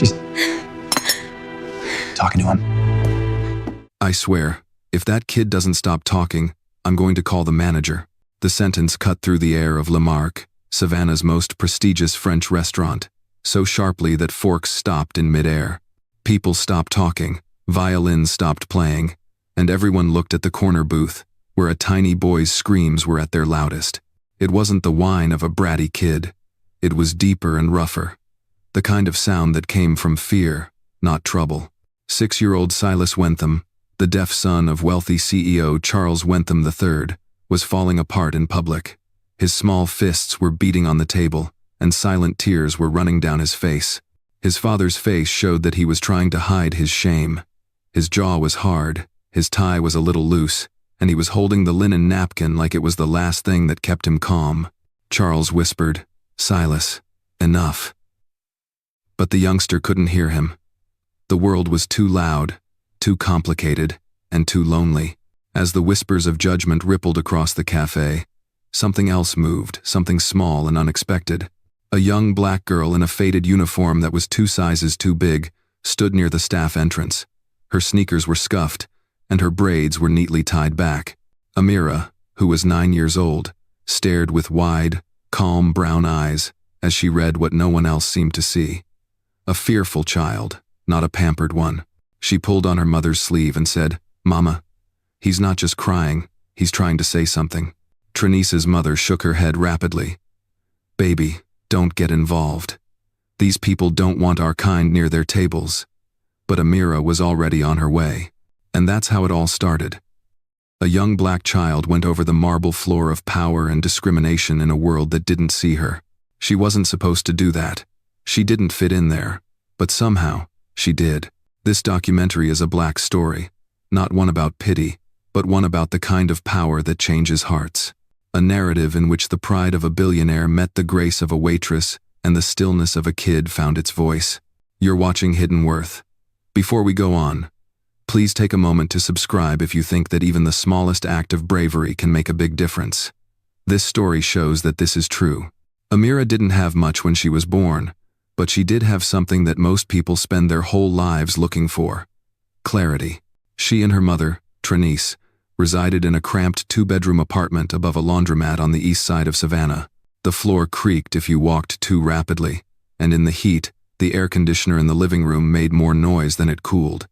She's talking to him. I swear, if that kid doesn't stop talking, I'm going to call the manager. The sentence cut through the air of Le Marque, Savannah's most prestigious French restaurant, so sharply that forks stopped in midair. People stopped talking, violins stopped playing, and everyone looked at the corner booth, where a tiny boy's screams were at their loudest. It wasn't the whine of a bratty kid. It was deeper and rougher. The kind of sound that came from fear, not trouble. 6-year-old Silas Wentham, the deaf son of wealthy CEO Charles Wentham III, was falling apart in public. His small fists were beating on the table, and silent tears were running down his face. His father's face showed that he was trying to hide his shame. His jaw was hard, his tie was a little loose, and he was holding the linen napkin like it was the last thing that kept him calm. Charles whispered, "Silas, enough." But the youngster couldn't hear him. The world was too loud, too complicated, and too lonely. As the whispers of judgment rippled across the cafe, something else moved, something small and unexpected. A young black girl in a faded uniform that was 2 sizes too big stood near the staff entrance. Her sneakers were scuffed, and her braids were neatly tied back. Amira, who was 9 years old, stared with wide, calm brown eyes as she read what no one else seemed to see. A fearful child, not a pampered one. She pulled on her mother's sleeve and said, "Mama, he's not just crying, he's trying to say something." Trinice's mother shook her head rapidly. "Baby, don't get involved. These people don't want our kind near their tables." But Amira was already on her way. And that's how it all started. A young black child went over the marble floor of power and discrimination in a world that didn't see her. She wasn't supposed to do that. She didn't fit in there. But somehow, she did. This documentary is a black story. Not one about pity, but one about the kind of power that changes hearts. A narrative in which the pride of a billionaire met the grace of a waitress and the stillness of a kid found its voice. You're watching Hidden Worth. Before we go on, please take a moment to subscribe if you think that even the smallest act of bravery can make a big difference. This story shows that this is true. Amira didn't have much when she was born, but she did have something that most people spend their whole lives looking for: clarity. She and her mother, Trinice, resided in a cramped 2-bedroom apartment above a laundromat on the east side of Savannah. The floor creaked if you walked too rapidly, and in the heat, the air conditioner in the living room made more noise than it cooled.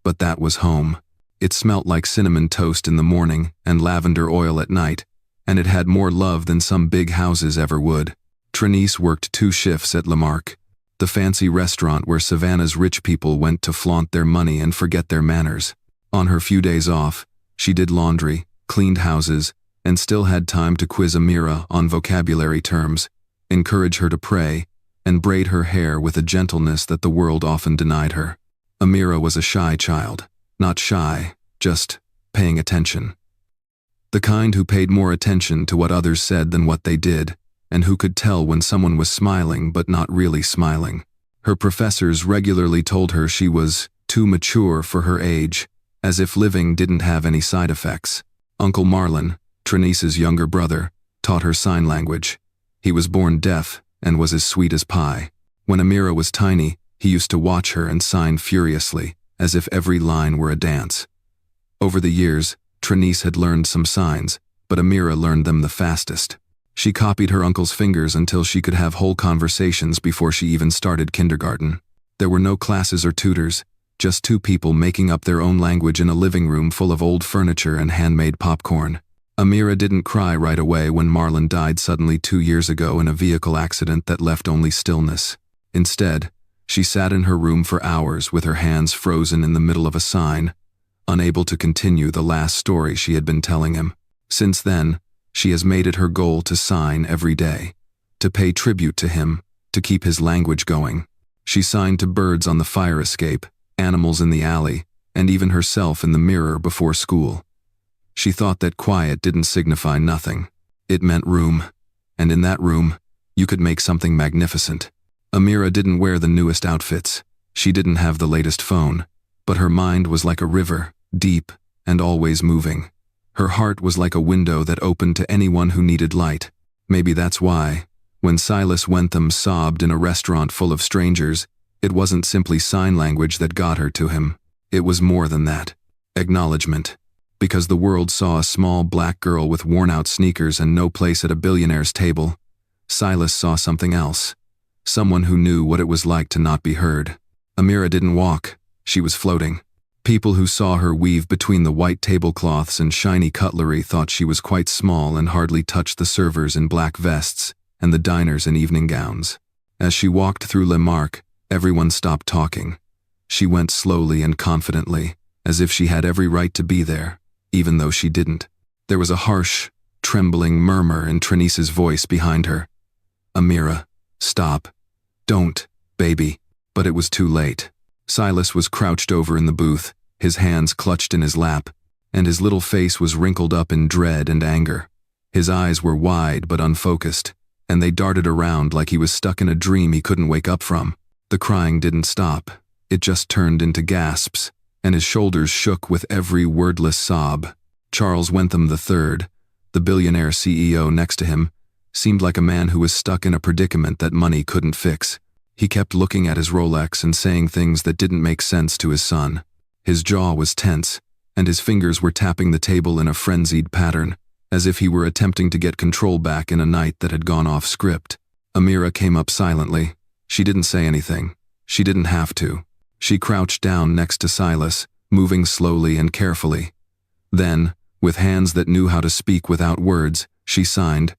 But that was home. It smelt like cinnamon toast in the morning and lavender oil at night, and it had more love than some big houses ever would. Trinice worked 2 shifts at Le Marque, the fancy restaurant where Savannah's rich people went to flaunt their money and forget their manners. On her few days off, she did laundry, cleaned houses, and still had time to quiz Amira on vocabulary terms, encourage her to pray, and braid her hair with a gentleness that the world often denied her. Amira was a shy child. Not shy, just paying attention. The kind who paid more attention to what others said than what they did, and who could tell when someone was smiling but not really smiling. Her professors regularly told her she was too mature for her age, as if living didn't have any side effects. Uncle Marlon, Trinice's younger brother, taught her sign language. He was born deaf and was as sweet as pie. When Amira was tiny, he used to watch her and sign furiously, as if every line were a dance. Over the years, Trinice had learned some signs, but Amira learned them the fastest. She copied her uncle's fingers until she could have whole conversations before she even started kindergarten. There were no classes or tutors, just 2 people making up their own language in a living room full of old furniture and handmade popcorn. Amira didn't cry right away when Marlon died suddenly 2 years ago in a vehicle accident that left only stillness. Instead, she sat in her room for hours with her hands frozen in the middle of a sign, unable to continue the last story she had been telling him. Since then, she has made it her goal to sign every day, to pay tribute to him, to keep his language going. She signed to birds on the fire escape, animals in the alley, and even herself in the mirror before school. She thought that quiet didn't signify nothing. It meant room, and in that room, you could make something magnificent. Amira didn't wear the newest outfits. She didn't have the latest phone, but her mind was like a river, deep and always moving. Her heart was like a window that opened to anyone who needed light. Maybe that's why, when Silas Wentham sobbed in a restaurant full of strangers, It wasn't simply sign language that got her to him. It was more than that. Acknowledgement. Because the world saw a small black girl with worn-out sneakers and no place at a billionaire's table, Silas saw something else. Someone who knew what it was like to not be heard. Amira didn't walk. She was floating. People who saw her weave between the white tablecloths and shiny cutlery thought she was quite small and hardly touched the servers in black vests and the diners in evening gowns. As she walked through Le Marque, everyone stopped talking. She went slowly and confidently, as if she had every right to be there, even though she didn't. There was a harsh, trembling murmur in Trinice's voice behind her. Amira, stop. Don't, baby. But it was too late. Silas was crouched over in the booth, his hands clutched in his lap, and his little face was wrinkled up in dread and anger. His eyes were wide but unfocused, and they darted around like he was stuck in a dream he couldn't wake up from. The crying didn't stop. It just turned into gasps, and his shoulders shook with every wordless sob. Charles Wentham III, the billionaire CEO next to him, seemed like a man who was stuck in a predicament that money couldn't fix. He kept looking at his Rolex and saying things that didn't make sense to his son. His jaw was tense, and his fingers were tapping the table in a frenzied pattern, as if he were attempting to get control back in a night that had gone off script. Amira came up silently. She didn't say anything. She didn't have to. She crouched down next to Silas, moving slowly and carefully. Then, with hands that knew how to speak without words, she signed,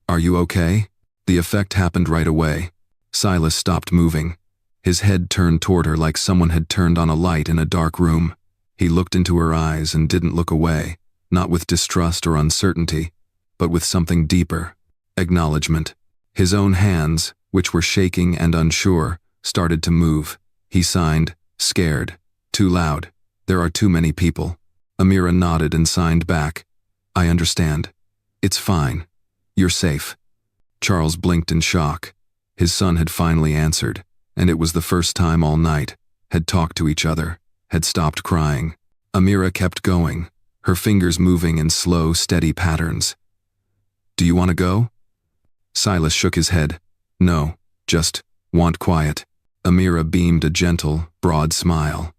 "Are you okay?" The effect happened right away. Silas stopped moving. His head turned toward her like someone had turned on a light in a dark room. He looked into her eyes and didn't look away, not with distrust or uncertainty, but with something deeper. Acknowledgement. His own hands, which were shaking and unsure, started to move. He signed, scared. Too loud. There are too many people. Amira nodded and signed back. "I understand. It's fine. You're safe." Charles blinked in shock. His son had finally answered, and it was the first time all night, had talked to each other, had stopped crying. Amira kept going, her fingers moving in slow, steady patterns. "Do you want to go?" Silas shook his head. "No, just want quiet." Amira beamed a gentle, broad smile.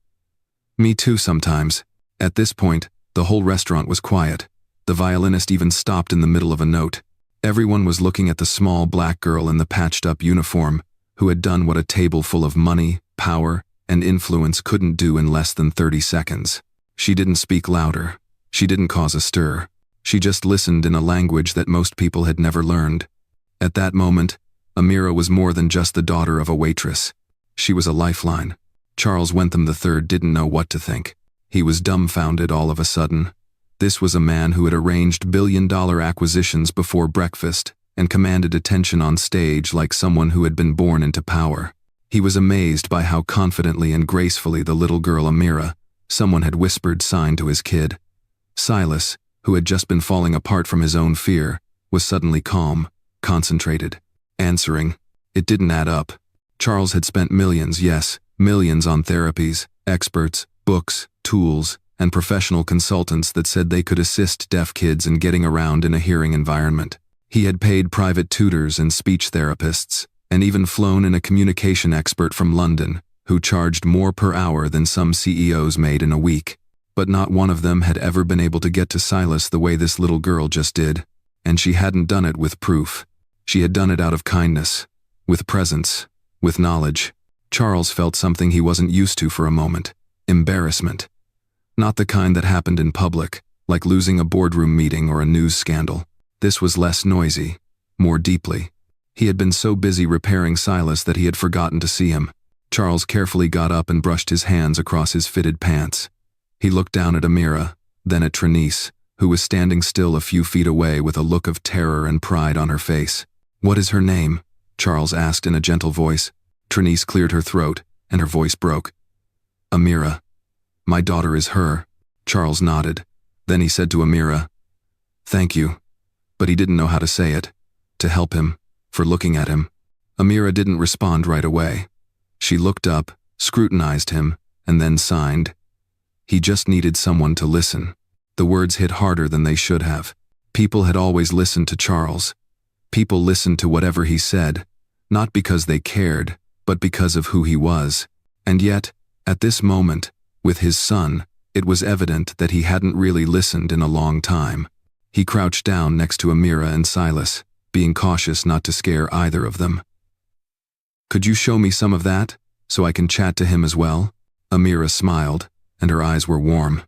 "Me too sometimes." At this point, the whole restaurant was quiet. The violinist even stopped in the middle of a note. Everyone was looking at the small black girl in the patched-up uniform, who had done what a table full of money, power, and influence couldn't do in less than 30 seconds. She didn't speak louder. She didn't cause a stir. She just listened in a language that most people had never learned. At that moment, Amira was more than just the daughter of a waitress. She was a lifeline. Charles Wentham III didn't know what to think. He was dumbfounded all of a sudden. This was a man who had arranged billion-dollar acquisitions before breakfast and commanded attention on stage like someone who had been born into power. He was amazed by how confidently and gracefully the little girl Amira, someone had whispered, signed to his kid. Silas, who had just been falling apart from his own fear, was suddenly calm, concentrated, answering. It didn't add up. Charles had spent millions, yes, millions on therapies, experts, books, tools, and professional consultants that said they could assist deaf kids in getting around in a hearing environment. He had paid private tutors and speech therapists, and even flown in a communication expert from London, who charged more per hour than some CEOs made in a week. But not one of them had ever been able to get to Silas the way this little girl just did. And she hadn't done it with proof. She had done it out of kindness, with presence, with knowledge. Charles felt something he wasn't used to for a moment. Embarrassment. Not the kind that happened in public, like losing a boardroom meeting or a news scandal. This was less noisy, more deeply. He had been so busy repairing Silas that he had forgotten to see him. Charles carefully got up and brushed his hands across his fitted pants. He looked down at Amira, then at Trinice, who was standing still a few feet away with a look of terror and pride on her face. "What is her name?" Charles asked in a gentle voice. Trinice cleared her throat, and her voice broke. "Amira. My daughter is her." Charles nodded. Then he said to Amira, "Thank you." But he didn't know how to say it. To help him, for looking at him. Amira didn't respond right away. She looked up, scrutinized him, and then signed. He just needed someone to listen. The words hit harder than they should have. People had always listened to Charles. People listened to whatever he said, not because they cared, but because of who he was. And yet, at this moment, with his son, it was evident that he hadn't really listened in a long time. He crouched down next to Amira and Silas, being cautious not to scare either of them. "Could you show me some of that, so I can chat to him as well?" Amira smiled, and her eyes were warm.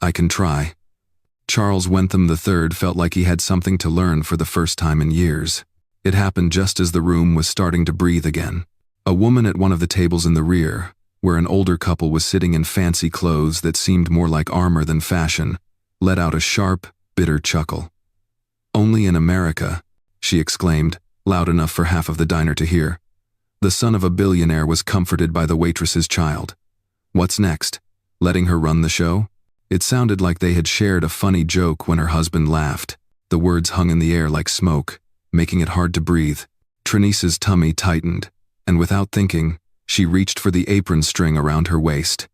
"I can try." Charles Wentham III felt like he had something to learn for the first time in years. It happened just as the room was starting to breathe again. A woman at one of the tables in the rear, where an older couple was sitting in fancy clothes that seemed more like armor than fashion, let out a sharp, bitter chuckle. "Only in America," she exclaimed, loud enough for half of the diner to hear. The son of a billionaire was comforted by the waitress's child. What's next? Letting her run the show? It sounded like they had shared a funny joke when her husband laughed. The words hung in the air like smoke, making it hard to breathe. Trinice's tummy tightened, and without thinking, she reached for the apron string around her waist.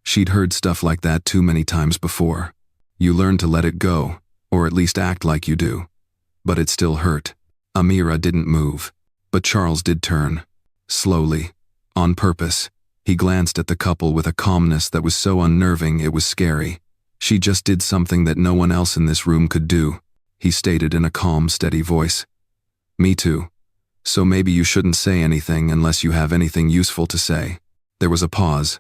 She'd heard stuff like that too many times before. You learn to let it go, or at least act like you do. But it still hurt. Amira didn't move, but Charles did turn. Slowly, on purpose, he glanced at the couple with a calmness that was so unnerving it was scary. "She just did something that no one else in this room could do," he stated in a calm, steady voice. "Me too. So maybe you shouldn't say anything unless you have anything useful to say." There was a pause.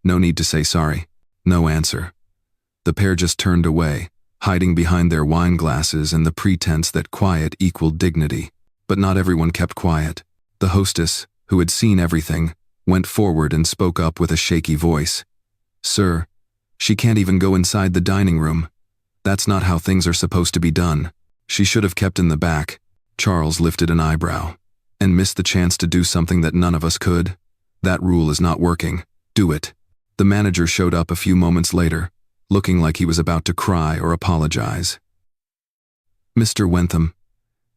No need to say sorry. No answer. The pair just turned away, hiding behind their wine glasses and the pretense that quiet equaled dignity. But not everyone kept quiet. The hostess, who had seen everything, went forward and spoke up with a shaky voice. "Sir, she can't even go inside the dining room. That's not how things are supposed to be done. She should have kept in the back." Charles lifted an eyebrow. "And missed the chance to do something that none of us could? That rule is not working. Do it." The manager showed up a few moments later, looking like he was about to cry or apologize. "Mr. Wentham,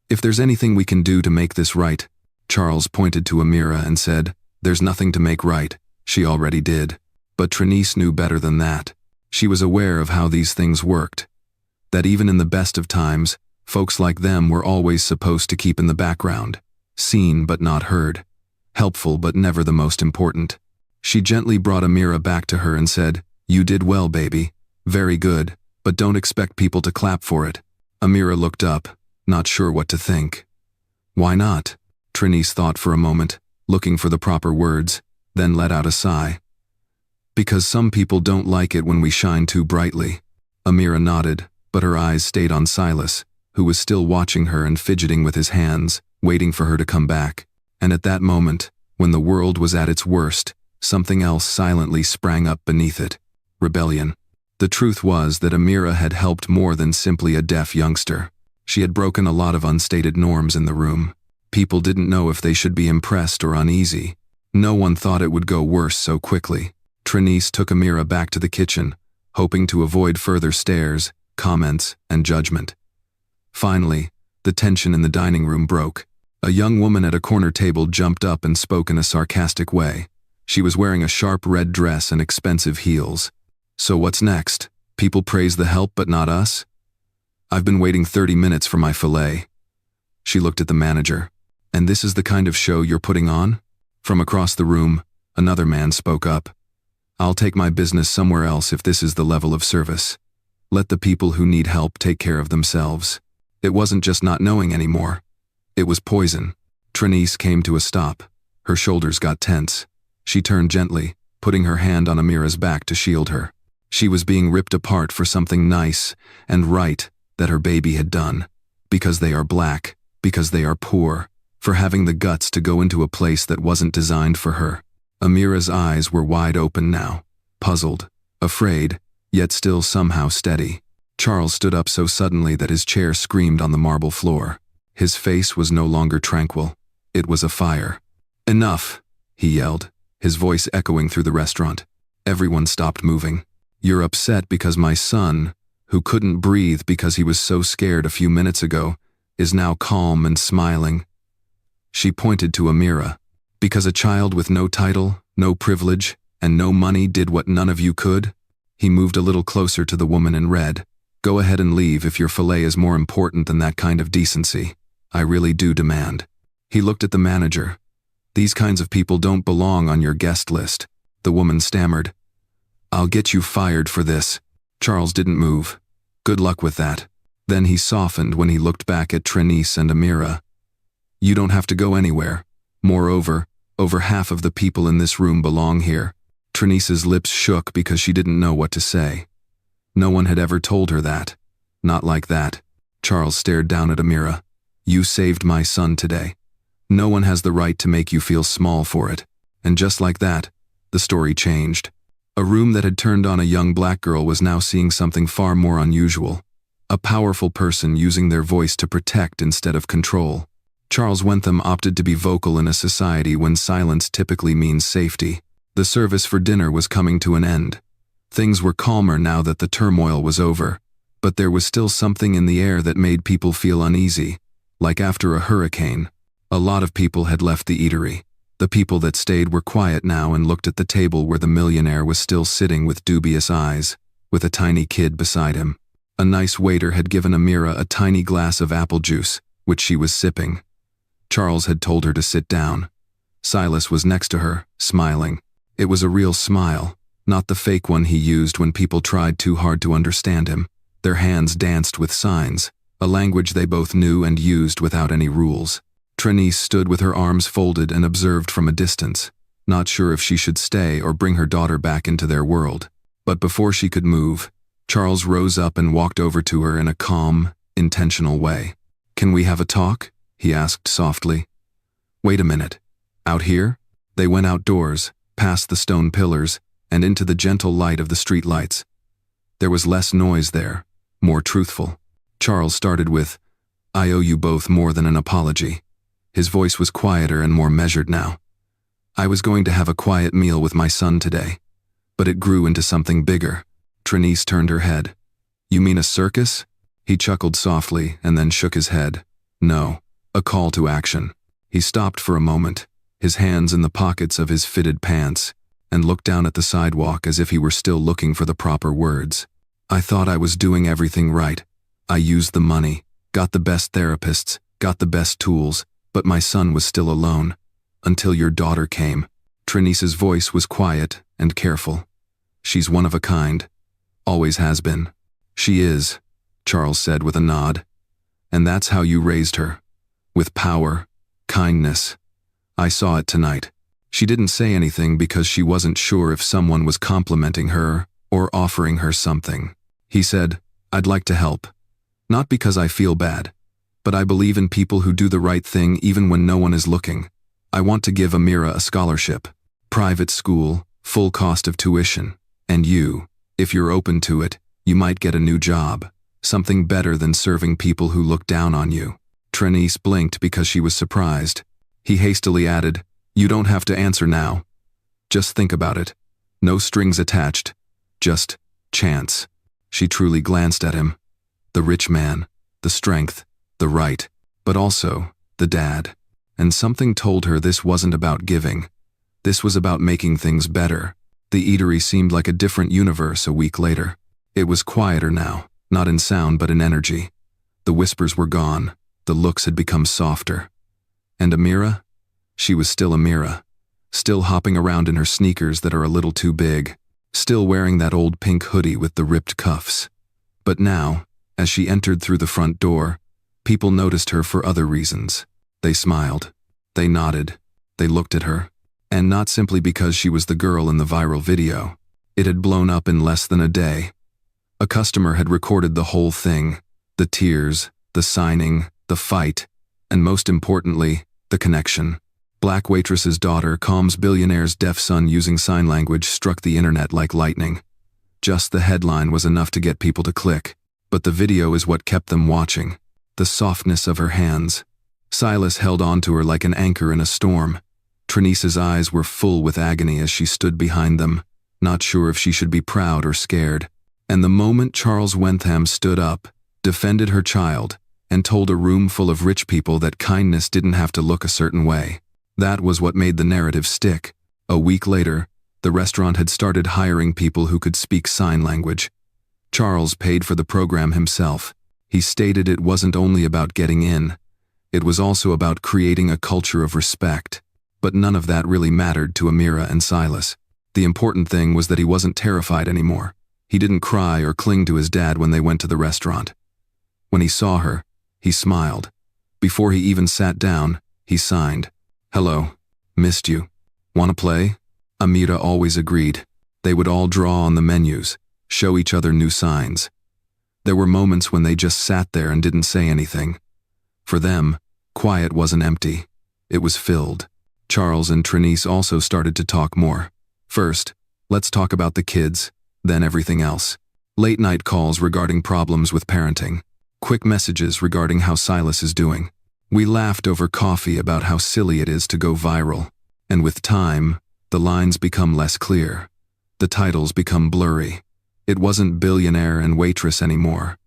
if there's anything we can do to make this right," Charles pointed to Amira and said, "There's nothing to make right. She already did." But Trinice knew better than that. She was aware of how these things worked. That even in the best of times, folks like them were always supposed to keep in the background, seen but not heard, helpful but never the most important. She gently brought Amira back to her and said, "You did well, baby. Very good, but don't expect people to clap for it." Amira looked up, not sure what to think. "Why not?" Trinice thought for a moment, looking for the proper words, then let out a sigh. "Because some people don't like it when we shine too brightly." Amira nodded, but her eyes stayed on Silas, who was still watching her and fidgeting with his hands, waiting for her to come back. And at that moment, when the world was at its worst, something else silently sprang up beneath it: rebellion. The truth was that Amira had helped more than simply a deaf youngster. She had broken a lot of unstated norms in the room. People didn't know if they should be impressed or uneasy. No one thought it would go worse so quickly. Trinice took Amira back to the kitchen, hoping to avoid further stares, comments, and judgment. Finally, the tension in the dining room broke. A young woman at a corner table jumped up and spoke in a sarcastic way. She was wearing a sharp red dress and expensive heels. "So what's next? People praise the help but not us? I've been waiting 30 minutes for my filet." She looked at the manager. "And this is the kind of show you're putting on?" From across the room, another man spoke up. "I'll take my business somewhere else if this is the level of service. Let the people who need help take care of themselves." It wasn't just not knowing anymore. It was poison. Trinice came to a stop. Her shoulders got tense. She turned gently, putting her hand on Amira's back to shield her. She was being ripped apart for something nice and right that her baby had done. Because they are black, because they are poor, for having the guts to go into a place that wasn't designed for her. Amira's eyes were wide open now, puzzled, afraid, yet still somehow steady. Charles stood up so suddenly that his chair screamed on the marble floor. His face was no longer tranquil. It was afire. "Enough," he yelled, his voice echoing through the restaurant. Everyone stopped moving. "You're upset because my son, who couldn't breathe because he was so scared a few minutes ago, is now calm and smiling." She pointed to Amira. "Because a child with no title, no privilege, and no money did what none of you could?" He moved a little closer to the woman in red. "Go ahead and leave if your filet is more important than that kind of decency. I really do demand." He looked at the manager. These kinds of people don't belong on your guest list. The woman stammered. I'll get you fired for this. Charles didn't move. Good luck with that. Then he softened when he looked back at Trinice and Amira. You don't have to go anywhere. Moreover, over half of the people in this room belong here. Trinice's lips shook because she didn't know what to say. No one had ever told her that. Not like that. Charles stared down at Amira. You saved my son today. No one has the right to make you feel small for it. And just like that, the story changed. A room that had turned on a young black girl was now seeing something far more unusual. A powerful person using their voice to protect instead of control. Charles Wentham opted to be vocal in a society when silence typically means safety. The service for dinner was coming to an end. Things were calmer now that the turmoil was over, but there was still something in the air that made people feel uneasy, like after a hurricane. A lot of people had left the eatery. The people that stayed were quiet now and looked at the table where the millionaire was still sitting with dubious eyes, with a tiny kid beside him. A nice waiter had given Amira a tiny glass of apple juice, which she was sipping. Charles had told her to sit down. Silas was next to her, smiling. It was a real smile, not the fake one he used when people tried too hard to understand him. Their hands danced with signs, a language they both knew and used without any rules. Trinice stood with her arms folded and observed from a distance, not sure if she should stay or bring her daughter back into their world. But before she could move, Charles rose up and walked over to her in a calm, intentional way. Can we have a talk? He asked softly. Wait a minute. Out here? They went outdoors, past the stone pillars, and into the gentle light of the street lights. There was less noise there, more truthful. Charles started with, I owe you both more than an apology. His voice was quieter and more measured now. I was going to have a quiet meal with my son today, but it grew into something bigger. Trinice turned her head. You mean a circus? He chuckled softly and then shook his head. No, a call to action. He stopped for a moment, his hands in the pockets of his fitted pants, and looked down at the sidewalk as if he were still looking for the proper words. I thought I was doing everything right. I used the money, got the best therapists, got the best tools, but my son was still alone. Until your daughter came. Trinice's voice was quiet and careful. She's one of a kind. Always has been. She is, Charles said with a nod. And that's how you raised her. With power, kindness. I saw it tonight. She didn't say anything because she wasn't sure if someone was complimenting her or offering her something. He said, I'd like to help. Not because I feel bad, but I believe in people who do the right thing even when no one is looking. I want to give Amira a scholarship. Private school, full cost of tuition. And you, if you're open to it, you might get a new job. Something better than serving people who look down on you. Trinice blinked because she was surprised. He hastily added, You don't have to answer now. Just think about it. No strings attached. Just chance. She truly glanced at him. The rich man, the strength, the right, but also the dad. And something told her this wasn't about giving. This was about making things better. The eatery seemed like a different universe a week later. It was quieter now, not in sound but in energy. The whispers were gone. The looks had become softer. And Amira? She was still Amira. Still hopping around in her sneakers that are a little too big. Still wearing that old pink hoodie with the ripped cuffs. But now, as she entered through the front door, people noticed her for other reasons. They smiled. They nodded. They looked at her. And not simply because she was the girl in the viral video. It had blown up in less than a day. A customer had recorded the whole thing. The tears, the signing, the fight, and most importantly, the connection. Black Waitress's daughter calms billionaire's deaf son using sign language struck the internet like lightning. Just the headline was enough to get people to click. But the video is what kept them watching. The softness of her hands. Silas held onto her like an anchor in a storm. Trinice's eyes were full with agony as she stood behind them, not sure if she should be proud or scared. And the moment Charles Wentham stood up, defended her child, and told a room full of rich people that kindness didn't have to look a certain way. That was what made the narrative stick. A week later, the restaurant had started hiring people who could speak sign language. Charles paid for the program himself. He stated it wasn't only about getting in. It was also about creating a culture of respect. But none of that really mattered to Amira and Silas. The important thing was that he wasn't terrified anymore. He didn't cry or cling to his dad when they went to the restaurant. When he saw her, he smiled. Before he even sat down, he signed. "Hello. Missed you. Wanna play?" Amira always agreed. They would all draw on the menus, show each other new signs. There were moments when they just sat there and didn't say anything. For them, quiet wasn't empty. It was filled. Charles and Trinice also started to talk more. First, let's talk about the kids, then everything else. Late-night calls regarding problems with parenting. Quick messages regarding how Silas is doing. We laughed over coffee about how silly it is to go viral. And with time, the lines become less clear. The titles become blurry. It wasn't Billionaire and Waitress anymore.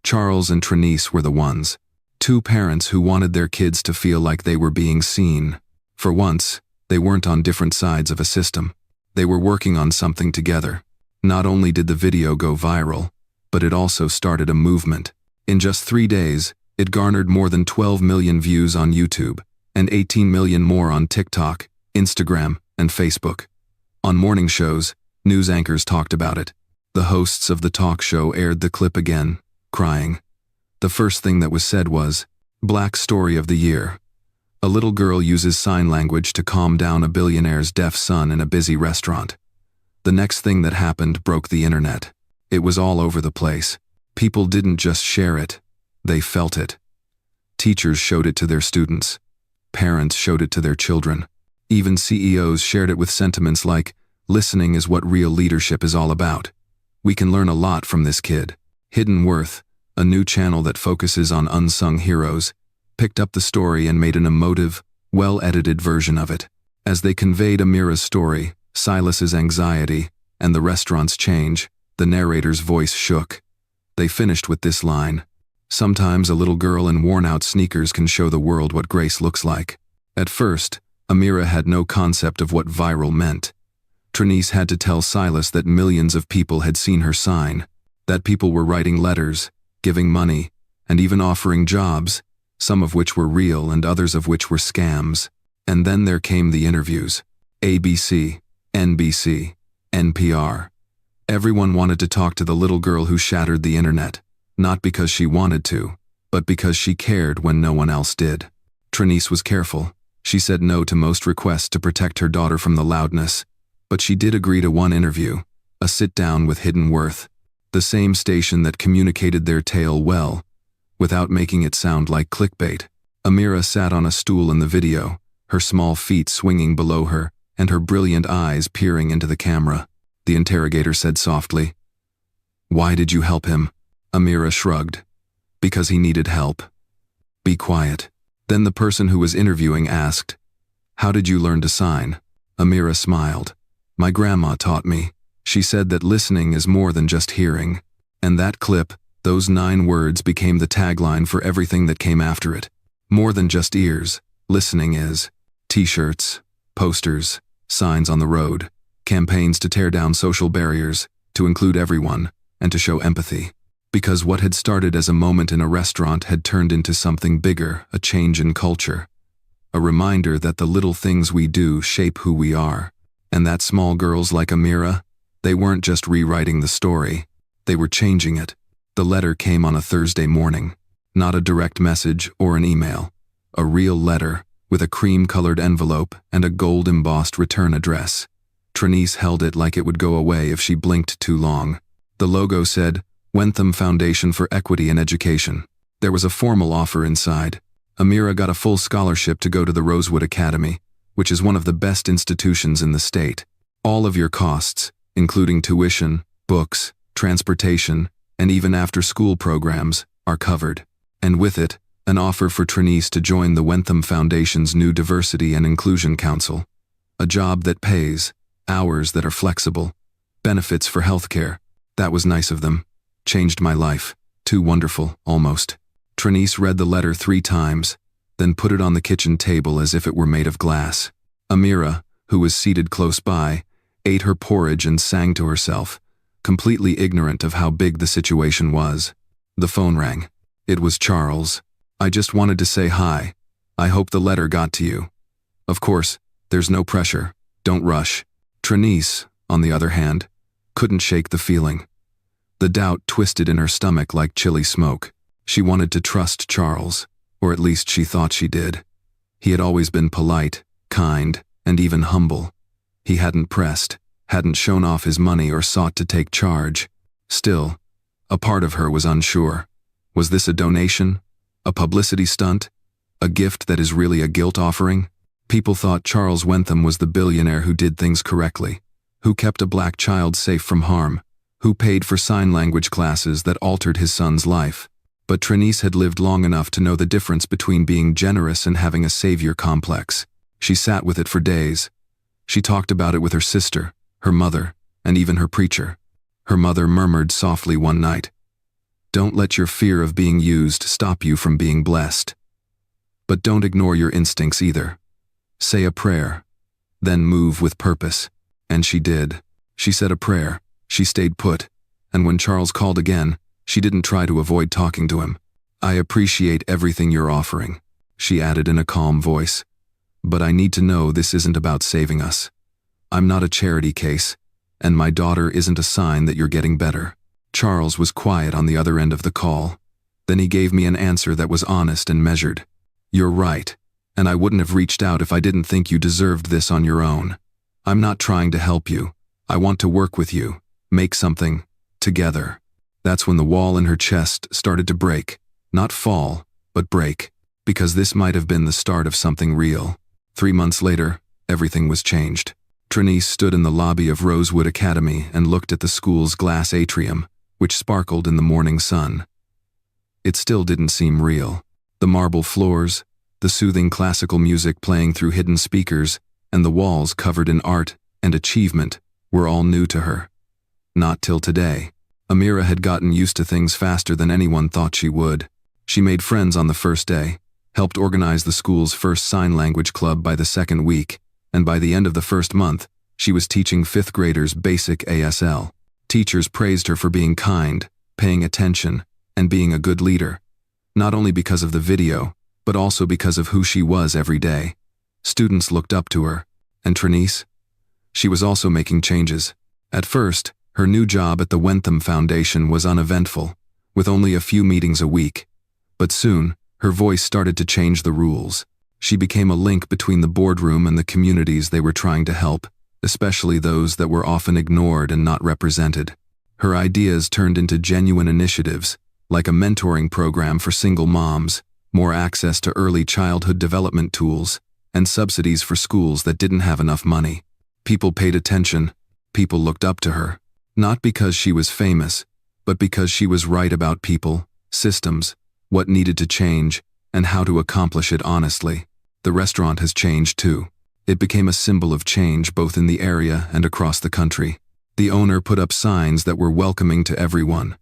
Charles and Trinice were the ones. Two parents who wanted their kids to feel like they were being seen. For once, they weren't on different sides of a system. They were working on something together. Not only did the video go viral, but it also started a movement. In just 3 days, it garnered more than 12 million views on YouTube, and 18 million more on TikTok, Instagram, and Facebook. On morning shows, news anchors talked about it. The hosts of the talk show aired the clip again, crying. The first thing that was said was, "Black story of the year. A little girl uses sign language to calm down a billionaire's deaf son in a busy restaurant." The next thing that happened broke the internet. It was all over the place. People didn't just share it, they felt it. Teachers showed it to their students. Parents showed it to their children. Even CEOs shared it with sentiments like, "Listening is what real leadership is all about. We can learn a lot from this kid." Hidden Worth, a new channel that focuses on unsung heroes, picked up the story and made an emotive, well-edited version of it. As they conveyed Amira's story, Silas's anxiety, and the restaurant's change, the narrator's voice shook. They finished with this line, "Sometimes a little girl in worn-out sneakers can show the world what grace looks like." At first, Amira had no concept of what viral meant. Trinice had to tell Silas that millions of people had seen her sign, that people were writing letters, giving money, and even offering jobs, some of which were real and others of which were scams. And then there came the interviews. ABC, NBC, NPR. Everyone wanted to talk to the little girl who shattered the internet, not because she wanted to, but because she cared when no one else did. Trinice was careful. She said no to most requests to protect her daughter from the loudness, but she did agree to one interview, a sit-down with Hidden Worth, the same station that communicated their tale well, without making it sound like clickbait. Amira sat on a stool in the video, her small feet swinging below her, and her brilliant eyes peering into the camera. The interrogator said softly, "Why did you help him?" Amira shrugged. "Because he needed help." "Be quiet." Then the person who was interviewing asked, "How did you learn to sign?" Amira smiled. "My grandma taught me. She said that listening is more than just hearing." And that clip, those 9 words, became the tagline for everything that came after it. More than just ears, listening is. T-shirts, posters, signs on the road, campaigns to tear down social barriers, to include everyone, and to show empathy. Because what had started as a moment in a restaurant had turned into something bigger, a change in culture. A reminder that the little things we do shape who we are. And that small girls like Amira, they weren't just rewriting the story, they were changing it. The letter came on a Thursday morning. Not a direct message or an email. A real letter, with a cream-colored envelope and a gold-embossed return address. Trinice held it like it would go away if she blinked too long. The logo said, "Wentham Foundation for Equity in Education." There was a formal offer inside. Amira got a full scholarship to go to the Rosewood Academy, which is one of the best institutions in the state. All of your costs, including tuition, books, transportation, and even after-school programs, are covered. And with it, an offer for Trinice to join the Wentham Foundation's new Diversity and Inclusion Council. A job that pays, hours that are flexible, benefits for healthcare. That was nice of them. Changed my life. Too wonderful, almost. Trinice read the letter 3 times, then put it on the kitchen table as if it were made of glass. Amira, who was seated close by, ate her porridge and sang to herself, completely ignorant of how big the situation was. The phone rang. It was Charles. "I just wanted to say hi. I hope the letter got to you." "Of course, There's no pressure. Don't rush. Trinice, on the other hand, couldn't shake the feeling. The doubt twisted in her stomach like chilly smoke. She wanted to trust Charles, or at least she thought she did. He had always been polite, kind, and even humble. He hadn't pressed, hadn't shown off his money or sought to take charge. Still, a part of her was unsure. Was this a donation? A publicity stunt? A gift that is really a guilt offering? People thought Charles Wentham was the billionaire who did things correctly, who kept a black child safe from harm, who paid for sign language classes that altered his son's life. But Trinice had lived long enough to know the difference between being generous and having a savior complex. She sat with it for days. She talked about it with her sister, her mother, and even her preacher. Her mother murmured softly one night, "Don't let your fear of being used stop you from being blessed. But don't ignore your instincts either. Say a prayer, then move with purpose." And she did. She said a prayer, she stayed put, and when Charles called again, she didn't try to avoid talking to him. "I appreciate everything you're offering," she added in a calm voice. "But I need to know this isn't about saving us. I'm not a charity case, and my daughter isn't a sign that you're getting better." Charles was quiet on the other end of the call. Then he gave me an answer that was honest and measured. "You're right, and I wouldn't have reached out if I didn't think you deserved this on your own. I'm not trying to help you. I want to work with you, make something, together." That's when the wall in her chest started to break. Not fall, but break. Because this might have been the start of something real. 3 months later, everything was changed. Trinice stood in the lobby of Rosewood Academy and looked at the school's glass atrium, which sparkled in the morning sun. It still didn't seem real. The marble floors, the soothing classical music playing through hidden speakers, and the walls covered in art and achievement were all new to her. Not till today. Amira had gotten used to things faster than anyone thought she would. She made friends on the first day, helped organize the school's first sign language club by the second week, and by the end of the first month, she was teaching 5th graders basic ASL. Teachers praised her for being kind, paying attention, and being a good leader. Not only because of the video, but also because of who she was every day. Students looked up to her. And Trinice? She was also making changes. At first, her new job at the Wentham Foundation was uneventful, with only a few meetings a week. But soon, her voice started to change the rules. She became a link between the boardroom and the communities they were trying to help, especially those that were often ignored and not represented. Her ideas turned into genuine initiatives, like a mentoring program for single moms, more access to early childhood development tools, and subsidies for schools that didn't have enough money. People paid attention. People looked up to her. Not because she was famous, but because she was right about people, systems, what needed to change, and how to accomplish it honestly. The restaurant has changed too. It became a symbol of change both in the area and across the country. The owner put up signs that were welcoming to everyone,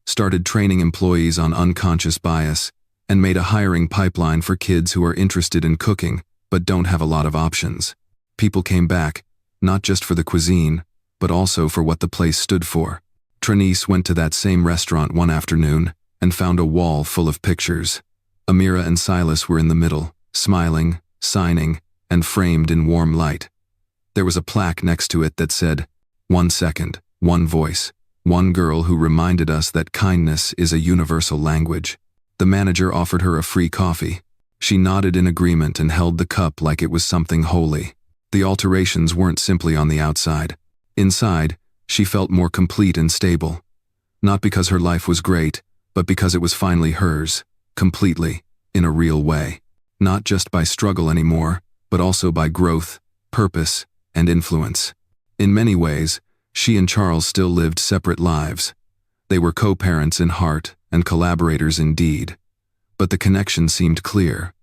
started training employees on unconscious bias, and made a hiring pipeline for kids who are interested in cooking but don't have a lot of options. People came back, not just for the cuisine, but also for what the place stood for. Trinice went to that same restaurant one afternoon and found a wall full of pictures. Amira and Silas were in the middle, smiling, signing, and framed in warm light. There was a plaque next to it that said, "1 second, 1 voice, 1 girl who reminded us that kindness is a universal language." The manager offered her a free coffee. She nodded in agreement and held the cup like it was something holy. The alterations weren't simply on the outside. Inside, she felt more complete and stable. Not because her life was great, but because it was finally hers, completely, in a real way. Not just by struggle anymore, but also by growth, purpose, and influence. In many ways, she and Charles still lived separate lives. They were co-parents in heart and collaborators in deed. But the connection seemed clear,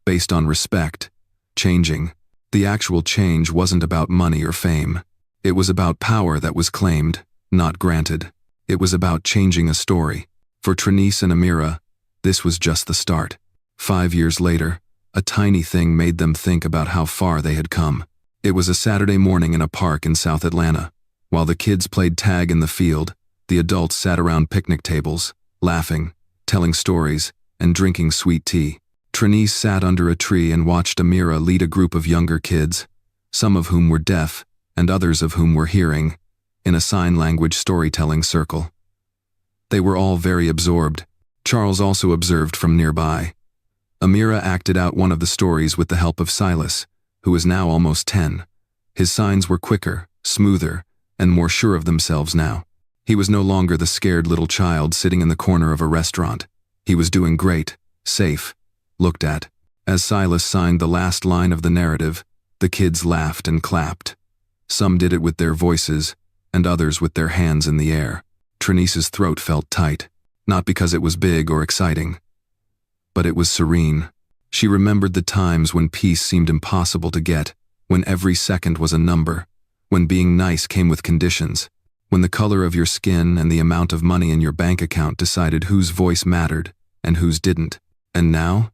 based on respect, changing. The actual change wasn't about money or fame. It was about power that was claimed, not granted. It was about changing a story. For Trinice and Amira, this was just the start. 5 years later, a tiny thing made them think about how far they had come. It was a Saturday morning in a park in South Atlanta. While the kids played tag in the field, the adults sat around picnic tables, laughing, telling stories, and drinking sweet tea. Trinice sat under a tree and watched Amira lead a group of younger kids, some of whom were deaf and others of whom were hearing, in a sign language storytelling circle. They were all very absorbed. Charles also observed from nearby. Amira acted out one of the stories with the help of Silas, who was now almost 10. His signs were quicker, smoother, and more sure of themselves now. He was no longer the scared little child sitting in the corner of a restaurant. He was doing great, safe, looked at. As Silas signed the last line of the narrative, the kids laughed and clapped. Some did it with their voices, and others with their hands in the air. Trinice's throat felt tight, not because it was big or exciting, but it was serene. She remembered the times when peace seemed impossible to get, when every second was a number, when being nice came with conditions, when the color of your skin and the amount of money in your bank account decided whose voice mattered and whose didn't. And now,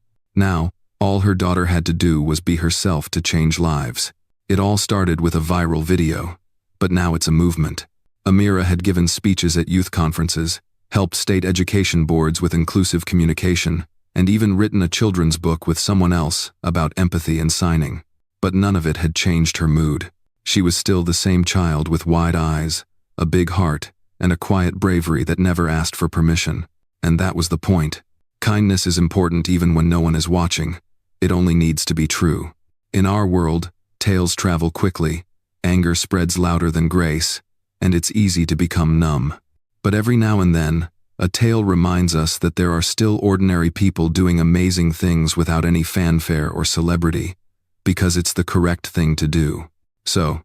all her daughter had to do was be herself to change lives. It all started with a viral video, but now it's a movement. Amira had given speeches at youth conferences, helped state education boards with inclusive communication, and even written a children's book with someone else about empathy and signing. But none of it had changed her mood. She was still the same child with wide eyes, a big heart, and a quiet bravery that never asked for permission. And that was the point. Kindness is important even when no one is watching. It only needs to be true. In our world, tales travel quickly, anger spreads louder than grace, and it's easy to become numb. But every now and then, a tale reminds us that there are still ordinary people doing amazing things without any fanfare or celebrity, because it's the correct thing to do. So,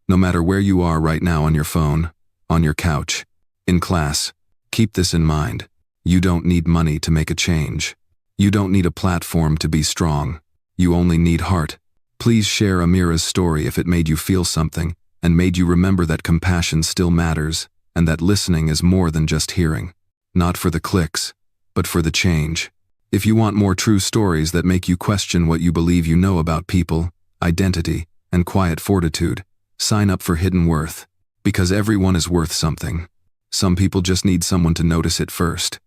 no matter where you are right now on your phone, on your couch, in class, keep this in mind. You don't need money to make a change. You don't need a platform to be strong. You only need heart. Please share Amira's story if it made you feel something and made you remember that compassion still matters and that listening is more than just hearing. Not for the clicks, but for the change. If you want more true stories that make you question what you believe you know about people, identity, and quiet fortitude, sign up for Hidden Worth. Because everyone is worth something. Some people just need someone to notice it first.